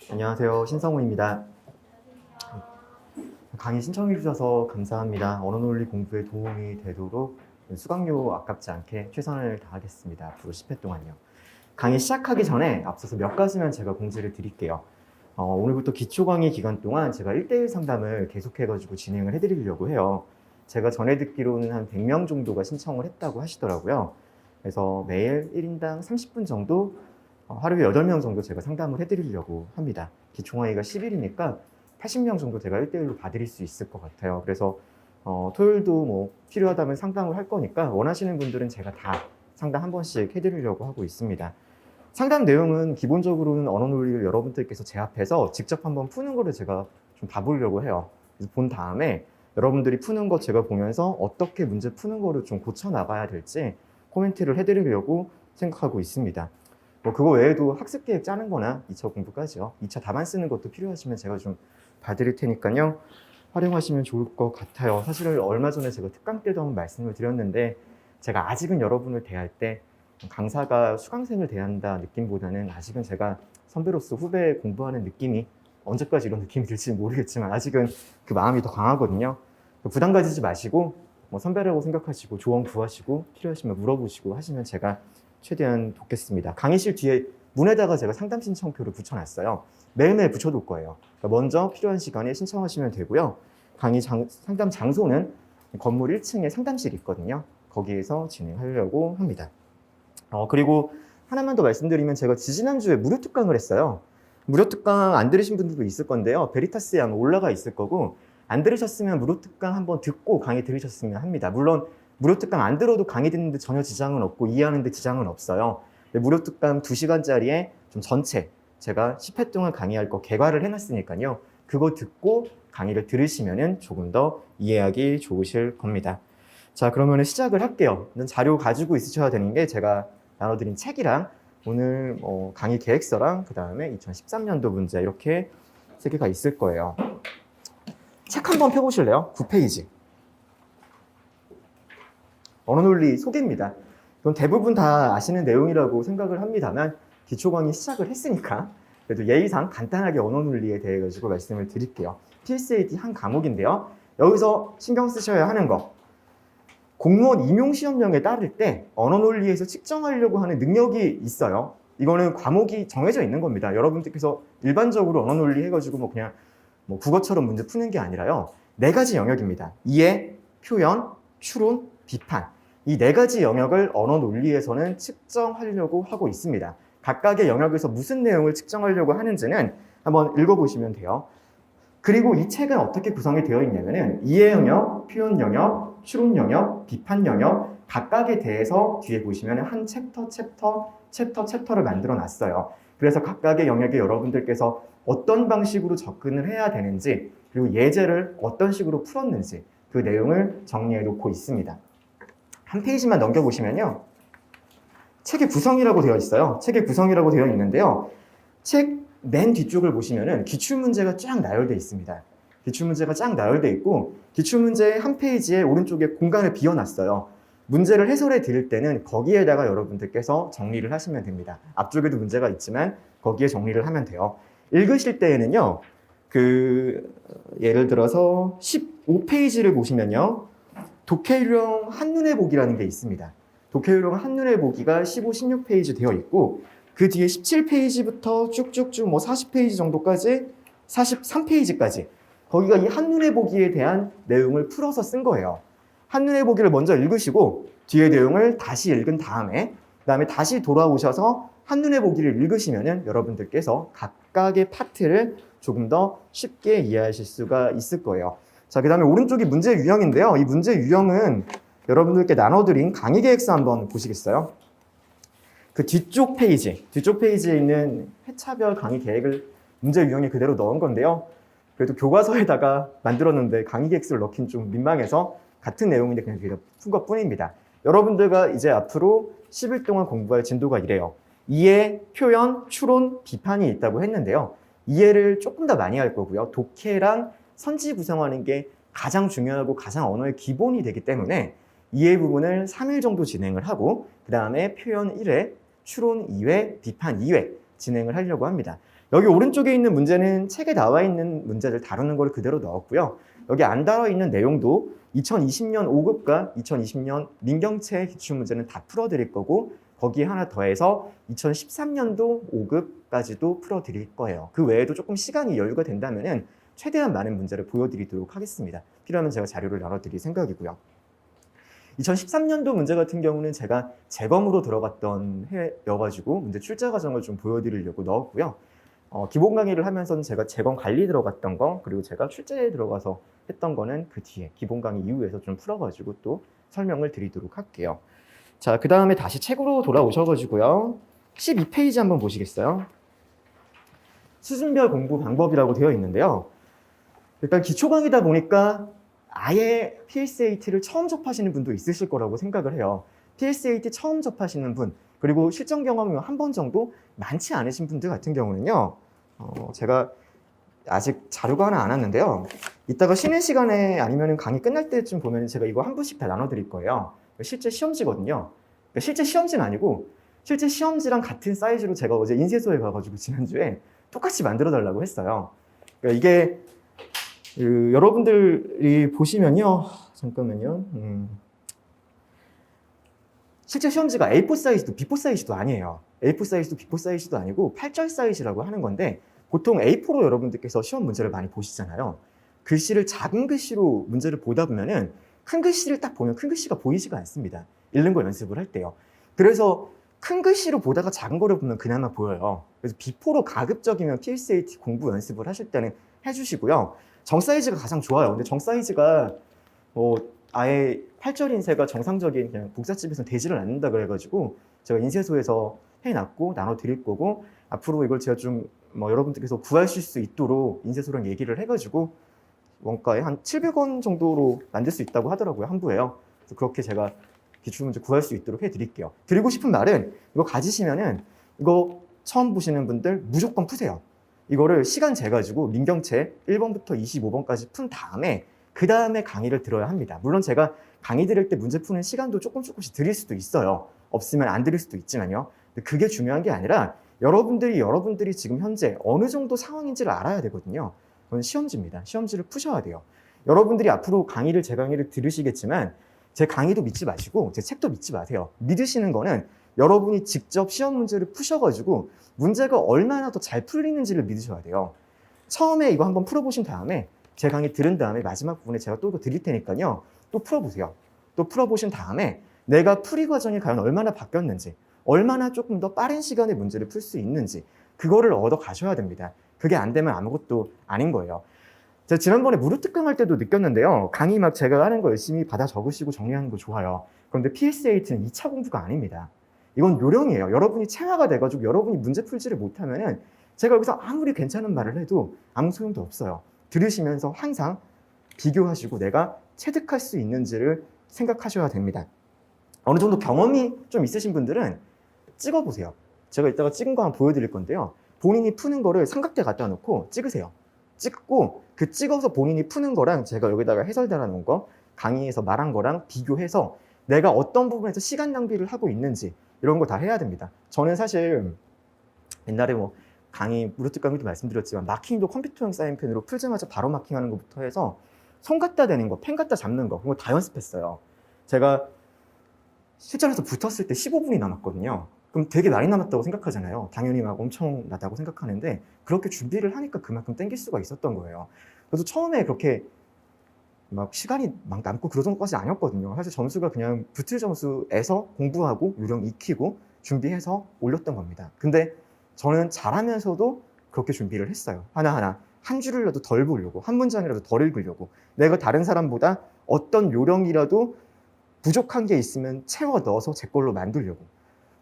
안녕하세요. 신성우입니다. 강의 신청해 주셔서 감사합니다. 언어논리 공부에 도움이 되도록 수강료 아깝지 않게 최선을 다하겠습니다. 앞으로 10회 동안요. 강의 시작하기 전에 앞서서 몇 가지만 제가 공지를 드릴게요. 오늘부터 기초 강의 기간 동안 제가 1대1 상담을 계속해가지고 진행을 해드리려고 해요. 제가 전에 듣기로는 한 100명 정도가 신청을 했다고 하시더라고요. 그래서 매일 1인당 30분 정도 하루에 8명 정도 제가 상담을 해드리려고 합니다. 기초 강의가 10일이니까 80명 정도 제가 1대1로 봐드릴 수 있을 것 같아요. 그래서 토요일도 뭐 필요하다면 상담을 할 거니까 원하시는 분들은 제가 다 상담 한 번씩 해드리려고 하고 있습니다. 상담 내용은 기본적으로는 언어 논리를 여러분들께서 제 앞에서 직접 한번 푸는 거를 제가 좀 봐보려고 해요. 그래서 본 다음에 여러분들이 푸는 거 제가 보면서 어떻게 문제 푸는 거를 좀 고쳐 나가야 될지 코멘트를 해드리려고 생각하고 있습니다. 뭐 그거 외에도 학습 계획 짜는 거나 2차 공부까지요. 2차 답안 쓰는 것도 필요하시면 제가 좀 봐드릴 테니까요. 활용하시면 좋을 것 같아요. 사실 얼마 전에 제가 특강 때도 한번 말씀을 드렸는데 제가 아직은 여러분을 대할 때 강사가 수강생을 대한다 느낌보다는 아직은 제가 선배로서 후배 공부하는 느낌이 언제까지 이런 느낌이 들지 모르겠지만 아직은 그 마음이 더 강하거든요. 부담 가지지 마시고 뭐 선배라고 생각하시고 조언 구하시고 필요하시면 물어보시고 하시면 제가 최대한 돕겠습니다. 강의실 뒤에 문에다가 제가 상담 신청표를 붙여놨어요. 매일매일 붙여둘 거예요. 그러니까 먼저 필요한 시간에 신청하시면 되고요. 상담 장소는 건물 1층에 상담실이 있거든요. 거기에서 진행하려고 합니다. 그리고 하나만 더 말씀드리면 제가 지지난주에 무료 특강을 했어요. 무료 특강 안 들으신 분들도 있을 건데요. 베리타스에 아마 올라가 있을 거고 안 들으셨으면 무료 특강 한번 듣고 강의 들으셨으면 합니다. 물론 무료 특강 안 들어도 강의 듣는데 전혀 지장은 없고 이해하는데 지장은 없어요. 무료 특강 2시간짜리에 좀 전체 제가 10회 동안 강의할 거 개괄을 해놨으니까요. 그거 듣고 강의를 들으시면 조금 더 이해하기 좋으실 겁니다. 자, 그러면 시작을 할게요. 자료 가지고 있으셔야 되는 게 제가 나눠드린 책이랑 오늘 강의 계획서랑 그 다음에 2013년도 문제 이렇게 3개가 있을 거예요. 책 한번 펴보실래요? 9페이지. 언어논리 소개입니다. 이건 대부분 다 아시는 내용이라고 생각을 합니다만 기초 강의 시작을 했으니까 그래도 예의상 간단하게 언어논리에 대해 가지고 말씀을 드릴게요. PSAT 한 과목인데요. 여기서 신경 쓰셔야 하는 거. 공무원 임용시험령에 따를 때 언어논리에서 측정하려고 하는 능력이 있어요. 이거는 과목이 정해져 있는 겁니다. 여러분들께서 일반적으로 언어논리 해가지고 그냥 국어처럼 문제 푸는 게 아니라요. 4가지 영역입니다. 이해, 표현, 추론, 비판. 이 4가지 영역을 언어 논리에서는 측정하려고 하고 있습니다. 각각의 영역에서 무슨 내용을 측정하려고 하는지는 한번 읽어보시면 돼요. 그리고 이 책은 어떻게 구성이 되어 있냐면은 이해 영역, 표현 영역, 추론 영역, 비판 영역 각각에 대해서 뒤에 보시면 한 챕터를 만들어 놨어요. 그래서 각각의 영역에 여러분들께서 어떤 방식으로 접근을 해야 되는지 그리고 예제를 어떤 식으로 풀었는지 그 내용을 정리해 놓고 있습니다. 한 페이지만 넘겨보시면요. 책의 구성이라고 되어 있어요. 책의 구성이라고 되어 있는데요. 책 맨 뒤쪽을 보시면은 기출문제가 쫙 나열되어 있습니다. 기출문제가 쫙 나열되어 있고 기출문제의 한 페이지에 오른쪽에 공간을 비워놨어요. 문제를 해설해 드릴 때는 거기에다가 여러분들께서 정리를 하시면 됩니다. 앞쪽에도 문제가 있지만 거기에 정리를 하면 돼요. 읽으실 때에는요. 예를 들어서 15페이지를 보시면요. 독해유형 한눈에 보기라는 게 있습니다. 독해유형 한눈에 보기가 15, 16페이지 되어 있고 그 뒤에 17페이지부터 쭉쭉쭉 40페이지 정도까지 43페이지까지 거기가 이 한눈에 보기에 대한 내용을 풀어서 쓴 거예요. 한눈에 보기를 먼저 읽으시고 뒤에 내용을 다시 읽은 다음에 그다음에 다시 돌아오셔서 한눈에 보기를 읽으시면은 여러분들께서 각각의 파트를 조금 더 쉽게 이해하실 수가 있을 거예요. 자, 그 다음에 오른쪽이 문제 유형인데요. 이 문제 유형은 여러분들께 나눠드린 강의 계획서 한번 보시겠어요? 그 뒤쪽 페이지에 있는 회차별 강의 계획을 문제 유형에 그대로 넣은 건데요. 그래도 교과서에다가 만들었는데 강의 계획서를 넣긴 좀 민망해서 같은 내용인데 그냥 푼 것 뿐입니다. 여러분들과 이제 앞으로 10일 동안 공부할 진도가 이래요. 이해, 표현, 추론, 비판이 있다고 했는데요. 이해를 조금 더 많이 할 거고요. 독해랑 선지 구성하는 게 가장 중요하고 가장 언어의 기본이 되기 때문에 이해 부분을 3일 정도 진행을 하고 그 다음에 표현 1회, 추론 2회, 비판 2회 진행을 하려고 합니다. 여기 오른쪽에 있는 문제는 책에 나와 있는 문제를 다루는 걸 그대로 넣었고요. 여기 안 나와 있는 내용도 2020년 5급과 2020년 민경채 기출문제는 다 풀어드릴 거고 거기에 하나 더해서 2013년도 5급까지도 풀어드릴 거예요. 그 외에도 조금 시간이 여유가 된다면은 최대한 많은 문제를 보여드리도록 하겠습니다. 필요하면 제가 자료를 나눠드릴 생각이고요. 2013년도 문제 같은 경우는 제가 재검으로 들어갔던 해여가지고 문제 출제 과정을 좀 보여드리려고 넣었고요. 기본 강의를 하면서는 제가 재검 관리 들어갔던 거 그리고 제가 출제에 들어가서 했던 거는 그 뒤에 기본 강의 이후에서 좀 풀어가지고 또 설명을 드리도록 할게요. 자, 그 다음에 다시 책으로 돌아오셔가지고요. 12페이지 한번 보시겠어요? 수준별 공부 방법이라고 되어 있는데요. 일단 기초 강의다 보니까 아예 PSAT를 처음 접하시는 분도 있으실 거라고 생각을 해요. PSAT 처음 접하시는 분, 그리고 실전 경험이 한 번 정도 많지 않으신 분들 같은 경우는요. 제가 아직 자료가 하나 안 왔는데요. 이따가 쉬는 시간에 아니면 강의 끝날 때쯤 보면 제가 이거 한 분씩 다 나눠드릴 거예요. 실제 시험지거든요. 실제 시험지는 아니고 실제 시험지랑 같은 사이즈로 제가 어제 인쇄소에 가가지고 지난주에 똑같이 만들어 달라고 했어요. 그러니까 이게 여러분들이 보시면요. 잠깐만요. 실제 시험지가 A4 사이즈도 B4 사이즈도 아니에요. A4 사이즈도 B4 사이즈도 아니고 8절 사이즈라고 하는 건데 보통 A4로 여러분들께서 시험 문제를 많이 보시잖아요. 글씨를 작은 글씨로 문제를 보다 보면은 큰 글씨를 딱 보면 큰 글씨가 보이지가 않습니다. 읽는 거 연습을 할 때요. 그래서 큰 글씨로 보다가 작은 거를 보면 그나마 보여요. 그래서 B4로 가급적이면 PSAT 공부 연습을 하실 때는 해주시고요. 정 사이즈가 가장 좋아요. 근데 정 사이즈가 아예 8절 인쇄가 정상적인 그냥 복사집에서 되지를 않는다 그래가지고 제가 인쇄소에서 해놨고 나눠드릴 거고 앞으로 이걸 제가 좀 여러분들께서 구하실 수 있도록 인쇄소랑 얘기를 해가지고 원가에 한 700원 정도로 만들 수 있다고 하더라고요. 한부에요. 그래서 그렇게 제가 기출문제 구할 수 있도록 해드릴게요. 드리고 싶은 말은 이거 가지시면은 이거 처음 보시는 분들 무조건 푸세요. 이거를 시간 재가지고 민경채 1번부터 25번까지 푼 다음에 그 다음에 강의를 들어야 합니다. 물론 제가 강의 드릴 때 문제 푸는 시간도 조금씩 드릴 수도 있어요. 없으면 안 드릴 수도 있지만요. 근데 그게 중요한 게 아니라 여러분들이 지금 현재 어느 정도 상황인지를 알아야 되거든요. 그건 시험지입니다. 시험지를 푸셔야 돼요. 여러분들이 앞으로 제 강의를 들으시겠지만 제 강의도 믿지 마시고 제 책도 믿지 마세요. 믿으시는 거는 여러분이 직접 시험 문제를 푸셔가지고 문제가 얼마나 더 잘 풀리는지를 믿으셔야 돼요. 처음에 이거 한번 풀어보신 다음에 제 강의 들은 다음에 마지막 부분에 제가 또 이거 드릴 테니까요. 또 풀어보세요. 또 풀어보신 다음에 내가 풀이 과정이 과연 얼마나 바뀌었는지, 얼마나 조금 더 빠른 시간에 문제를 풀 수 있는지 그거를 얻어 가셔야 됩니다. 그게 안 되면 아무것도 아닌 거예요. 제가 지난번에 무료 특강할 때도 느꼈는데요. 강의 막 제가 하는 거 열심히 받아 적으시고 정리하는 거 좋아요. 그런데 PSAT는 2차 공부가 아닙니다. 이건 요령이에요. 여러분이 체화가 돼가지고 여러분이 문제 풀지를 못하면은 제가 여기서 아무리 괜찮은 말을 해도 아무 소용도 없어요. 들으시면서 항상 비교하시고 내가 체득할 수 있는지를 생각하셔야 됩니다. 어느 정도 경험이 좀 있으신 분들은 찍어보세요. 제가 이따가 찍은 거 한번 보여드릴 건데요. 본인이 푸는 거를 삼각대 갖다 놓고 찍으세요. 찍고 그 찍어서 본인이 푸는 거랑 제가 여기다가 해설 달아놓은 거 강의에서 말한 거랑 비교해서 내가 어떤 부분에서 시간 낭비를 하고 있는지 이런 거 다 해야 됩니다. 저는 사실 옛날에 강의 무료 특강에도 말씀드렸지만 마킹도 컴퓨터용 사인펜으로 풀자마자 바로 마킹하는 것부터 해서 손 갖다 대는 거, 펜 갖다 잡는 거 그거 다 연습했어요. 제가 실전에서 붙었을 때 15분이 남았거든요. 그럼 되게 많이 남았다고 생각하잖아요. 당연히 막 엄청 나다고 생각하는데 그렇게 준비를 하니까 그만큼 땡길 수가 있었던 거예요. 그래서 처음에 그렇게 막 시간이 막 남고 그런 것까지 아니었거든요. 사실 점수가 그냥 붙을 점수에서 공부하고 요령 익히고 준비해서 올렸던 겁니다. 근데 저는 잘하면서도 그렇게 준비를 했어요. 하나하나 한 줄이라도 덜 보려고, 한 문장이라도 덜 읽으려고, 내가 다른 사람보다 어떤 요령이라도 부족한 게 있으면 채워 넣어서 제 걸로 만들려고.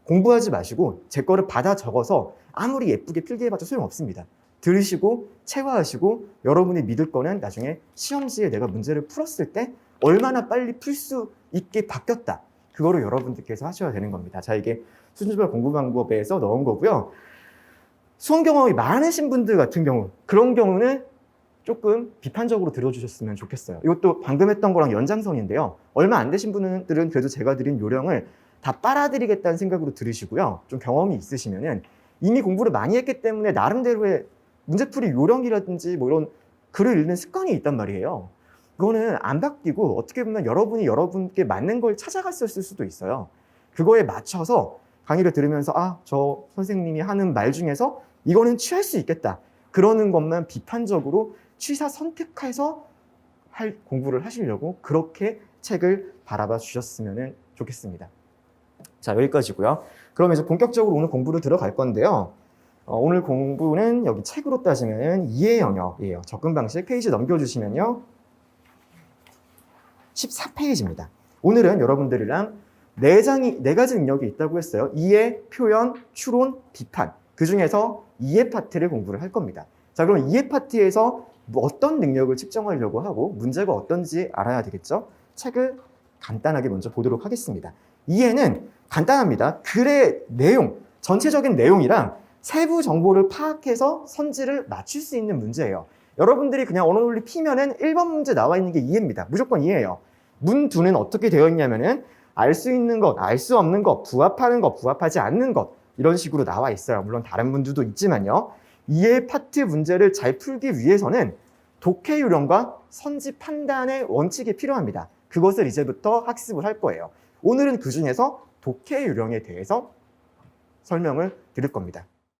공부하지 마시고 제 거를 받아 적어서 아무리 예쁘게 필기해봤자 소용없습니다. 들으시고 체화하시고 여러분이 믿을 거는 나중에 시험지에 내가 문제를 풀었을 때 얼마나 빨리 풀 수 있게 바뀌었다. 그거를 여러분들께서 하셔야 되는 겁니다. 자, 이게 수준별 공부 방법에서 넣은 거고요. 수험 경험이 많으신 분들 같은 경우, 그런 경우는 조금 비판적으로 들어주셨으면 좋겠어요. 이것도 방금 했던 거랑 연장선인데요. 얼마 안 되신 분들은 그래도 제가 드린 요령을 다 빨아들이겠다는 생각으로 들으시고요. 좀 경험이 있으시면은 이미 공부를 많이 했기 때문에 나름대로의 문제풀이 요령이라든지 뭐 이런 글을 읽는 습관이 있단 말이에요. 그거는 안 바뀌고 어떻게 보면 여러분이 여러분께 맞는 걸 찾아갔을 수도 있어요. 그거에 맞춰서 강의를 들으면서 저 선생님이 하는 말 중에서 이거는 취할 수 있겠다. 그러는 것만 비판적으로 취사 선택해서 공부를 하시려고 그렇게 책을 바라봐 주셨으면 좋겠습니다. 자, 여기까지고요. 그럼 이제 본격적으로 오늘 공부를 들어갈 건데요. 오늘 공부는 여기 책으로 따지면 이해 영역이에요. 접근 방식 페이지 넘겨주시면요. 14페이지입니다. 오늘은 여러분들이랑 네 가지 능력이 있다고 했어요. 이해, 표현, 추론, 비판. 그 중에서 이해 파트를 공부를 할 겁니다. 자, 그럼 이해 파트에서 어떤 능력을 측정하려고 하고 문제가 어떤지 알아야 되겠죠? 책을 간단하게 먼저 보도록 하겠습니다. 이해는 간단합니다. 글의 내용, 전체적인 내용이랑 세부 정보를 파악해서 선지를 맞출 수 있는 문제예요. 여러분들이 그냥 언어논리 피면은 1번 문제 나와 있는 게 이해입니다. 무조건 이해예요. 문2는 어떻게 되어 있냐면은 알 수 있는 것, 알 수 없는 것, 부합하는 것, 부합하지 않는 것 이런 식으로 나와 있어요. 물론 다른 문제도 있지만요. 이해 파트 문제를 잘 풀기 위해서는 독해 요령과 선지 판단의 원칙이 필요합니다. 그것을 이제부터 학습을 할 거예요. 오늘은 그 중에서 독해 요령에 대해서 설명을 드릴 겁니다.